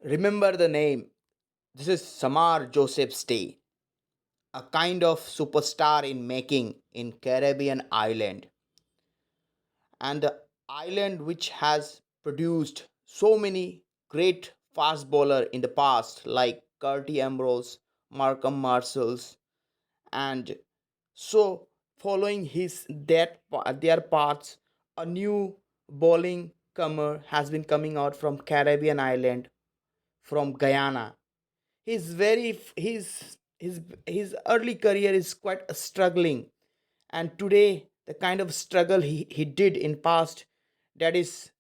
Remember the name. This is Shamar Joseph's day, a kind of superstar in making in Caribbean island, and the island which has produced so many great fast bowler in the past like Curtis Ambrose, Markham Marshalls, and so following their paths, a new bowling comer has been coming out from Caribbean island, from Guyana. His early career is quite struggling, and today the kind of struggle he did in past, that is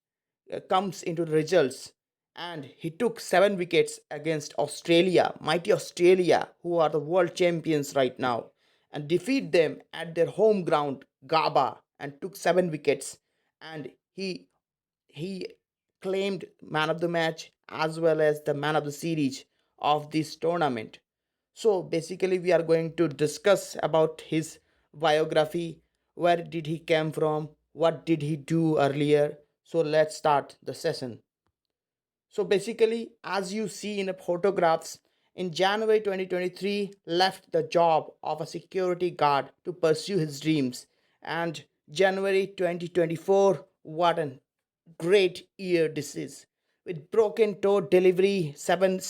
comes into the results, and he took 7 wickets against Australia, mighty Australia, who are the world champions right now, and defeat them at their home ground Gabba, and took 7 wickets, and he claimed man of the match as well as the man of the series of this tournament. So basically we are going to discuss about his biography, where did he come from, what did he do earlier. So let's start the session. So basically, as you see in the photographs, in January 2023, left the job of a security guard to pursue his dreams. And January 2024, what a great year this is. With broken toe delivery, 7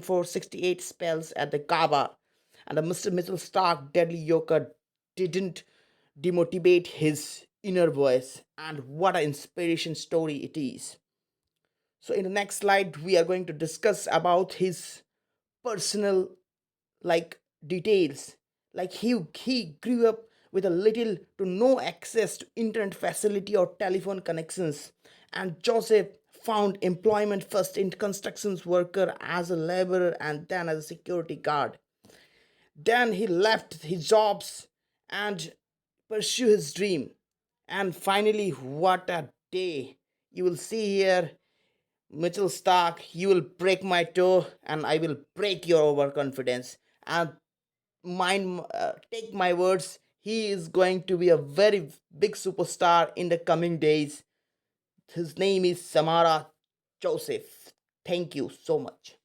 for 68 spells at the Gabba, and the Mr. Mitchell Stark deadly Yorker didn't demotivate his inner voice, and what an inspiration story it is. So in the next slide, we are going to discuss about his personal like details. Like he grew up with a little to no access to internet facility or telephone connections, and Joseph found employment first in constructions worker as a laborer and then as a security guard. Then he left his jobs and pursue his dream. And finally, what a day! You will see here Mitchell Stark, you will break my toe and I will break your overconfidence. And take my words, he is going to be a very big superstar in the coming days. His name is Samara Joseph. Thank you so much.